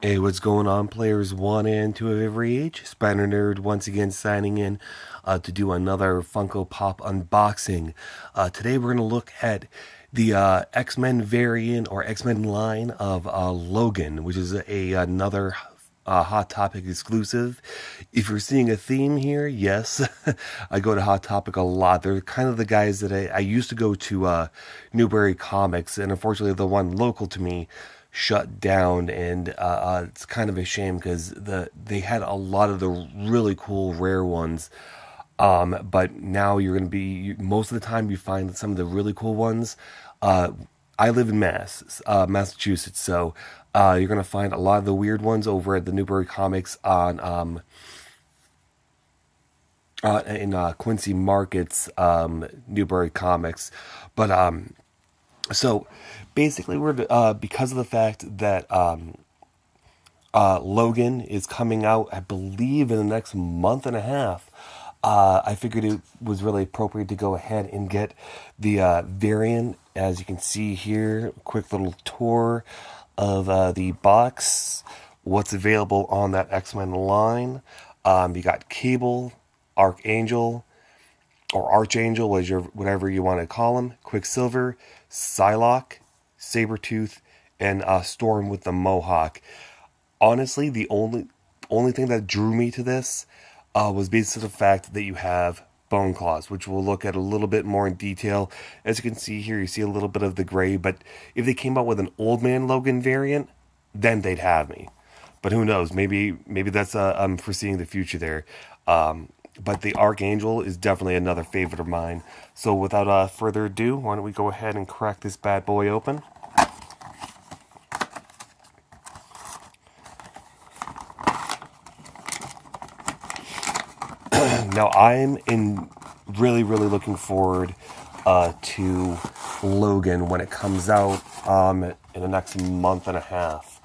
Hey, what's going on, players one and two of every age? Spider Nerd once again signing in to do another Funko Pop unboxing. Today we're going to look at the X-Men variant or X-Men line of Logan, which is another Hot Topic exclusive. If you're seeing a theme here, yes, I go to Hot Topic a lot. They're kind of the guys that I used to go to Newbury Comics, and unfortunately the one local to me shut down, and it's kind of a shame because they had a lot of the really cool rare ones. But now you're going to be most of the time you find some of the really cool ones. Uh, I live in Massachusetts, so you're going to find a lot of the weird ones over at the Newbury Comics on in Quincy Markets, Newbury Comics. But so basically, we're because of the fact that Logan is coming out, I believe, in the next month and a half. I figured it was really appropriate to go ahead and get the variant. As you can see here, quick little tour of the box. What's available on that X-Men line? You got Cable, Archangel, or Archangel, whatever you want to call him. Quicksilver, Psylocke, Sabretooth, and Storm with the Mohawk. Honestly, the only thing that drew me to this was based on the fact that you have bone claws, which we'll look at a little bit more in detail. As you can see here, you see a little bit of the gray, but if they came out with an Old Man Logan variant, then they'd have me. But who knows? Maybe that's I'm foreseeing the future there. But the Archangel is definitely another favorite of mine. So without further ado, why don't we go ahead and crack this bad boy open? Now I'm really looking forward to Logan when it comes out in the next month and a half,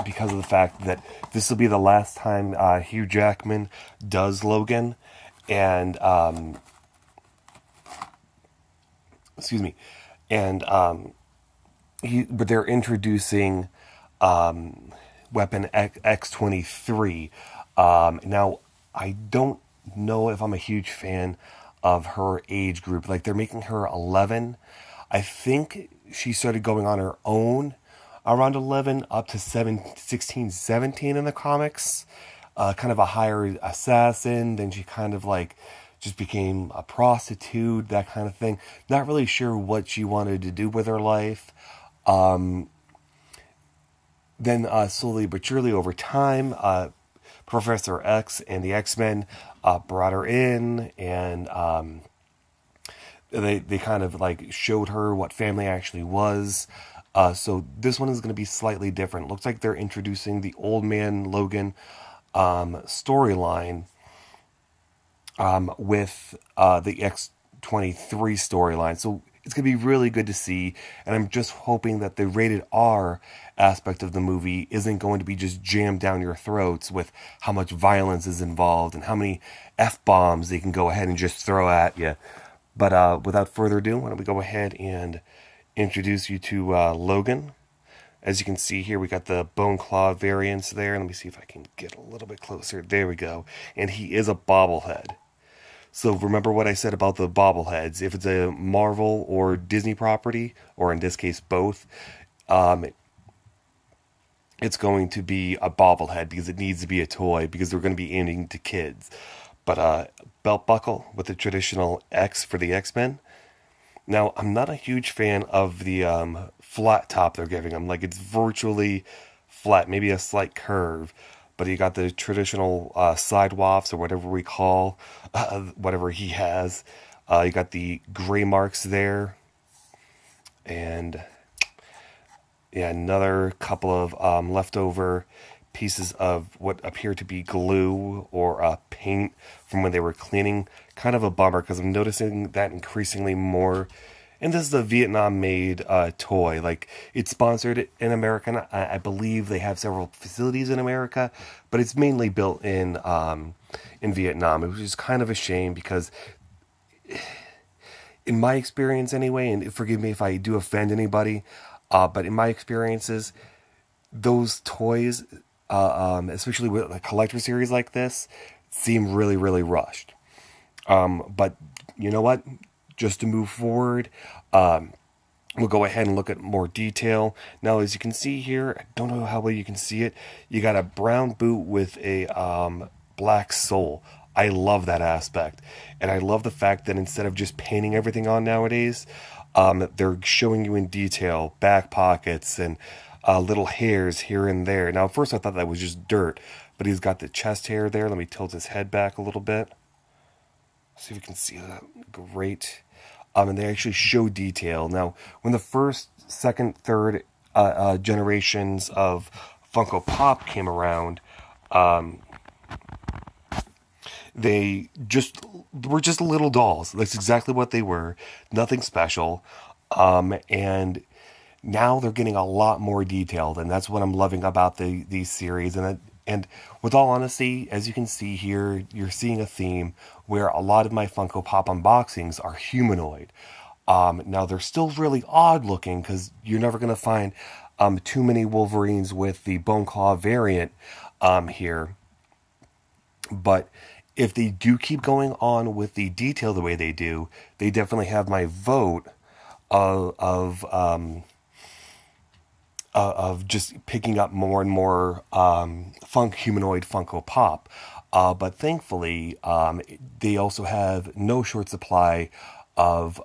because of the fact that this will be the last time Hugh Jackman does Logan, and excuse me, and but they're introducing Weapon X-23. Now, I don't know if I'm a huge fan of her age group. Like, they're making her 11. I think she started going on her own around 11, up to 16, 17 in the comics. Kind of a hired assassin. Then she kind of like just became a prostitute, that kind of thing. Not really sure what she wanted to do with her life. Then slowly but surely over time, Professor X and the X-Men brought her in, and they kind of like showed her what family actually was. So this one is going to be slightly different. Looks like they're introducing the Old Man Logan storyline with the X-23 storyline. So it's going to be really good to see, and I'm just hoping that the rated R aspect of the movie isn't going to be just jammed down your throats with how much violence is involved and how many F-bombs they can go ahead and just throw at you. But without further ado, why don't we go ahead and introduce you to Logan. As you can see here, we got the bone claw variants there. Let me see if I can get a little bit closer. There we go. And he is a bobblehead. So remember what I said about the bobbleheads. If it's a Marvel or Disney property, or in this case both, um, it's going to be a bobblehead because it needs to be a toy because they're going to be aiming to kids. But belt buckle with the traditional X for the X-Men. Now, I'm not a huge fan of the flat top they're giving them. Like, it's virtually flat, maybe a slight curve. But you got the traditional side wafts, or whatever we call whatever he has. You got the gray marks there. And yeah, another couple of leftover pieces of what appear to be glue or paint from when they were cleaning. Kind of a bummer because I'm noticing that increasingly more. And this is a Vietnam-made toy. Like, it's sponsored in America. And I believe they have several facilities in America, but it's mainly built in Vietnam, which is kind of a shame because, in my experience anyway, and forgive me if I do offend anybody, but in my experiences, those toys, especially with a collector series like this, seem really, really rushed. But you know what? Just to move forward, we'll go ahead and look at more detail. Now, as you can see here, I don't know how well you can see it. You got a brown boot with a black sole. I love that aspect. And I love the fact that instead of just painting everything on nowadays, they're showing you in detail back pockets and little hairs here and there. Now, at first I thought that was just dirt, but he's got the chest hair there. Let me tilt his head back a little bit. See if you can see that. Great. And they actually show detail. Now, when the first, second, third generations of Funko Pop came around, they just were just little dolls. That's exactly what they were. Nothing special. And now they're getting a lot more detailed, and that's what I'm loving about these series. And with all honesty, as you can see here, you're seeing a theme where a lot of my Funko Pop unboxings are humanoid. Now they're still really odd looking because you're never going to find too many Wolverines with the Bone Claw variant here. But if they do keep going on with the detail the way they do, they definitely have my vote of just picking up more and more humanoid Funko Pop. But thankfully, they also have no short supply of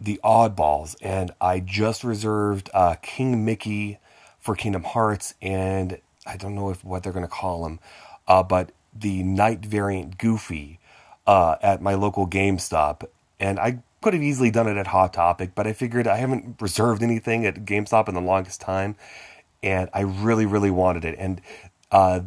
the oddballs, and I just reserved King Mickey for Kingdom Hearts, and I don't know what they're going to call him, but the Night variant Goofy at my local GameStop, and I could have easily done it at Hot Topic, but I figured I haven't reserved anything at GameStop in the longest time, and I really, really wanted it. And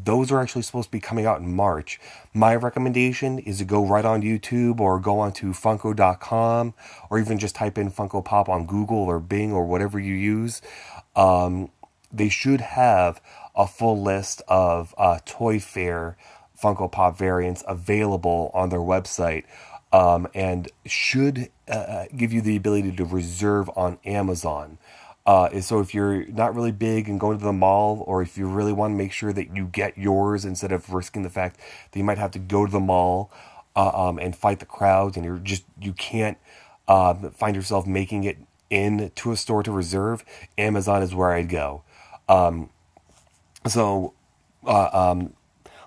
those are actually supposed to be coming out in March. My recommendation is to go right on YouTube or go onto Funko.com or even just type in Funko Pop on Google or Bing or whatever you use. They should have a full list of Toy Fair Funko Pop variants available on their website. And should give you the ability to reserve on Amazon. So if you're not really big and going to the mall, or if you really want to make sure that you get yours instead of risking the fact that you might have to go to the mall and fight the crowds, and you can't find yourself making it into a store to reserve, Amazon is where I'd go. So a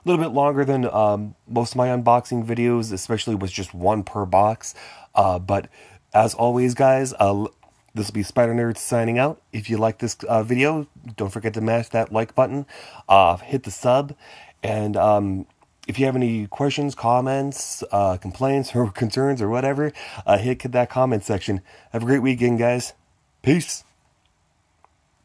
little bit longer than most of my unboxing videos, especially with just one per box. But as always, guys, this will be Spider Nerd signing out. If you like this video, don't forget to mash that like button, hit the sub, and if you have any questions, comments, complaints, or concerns, or whatever, hit that comment section. Have a great weekend, guys. Peace.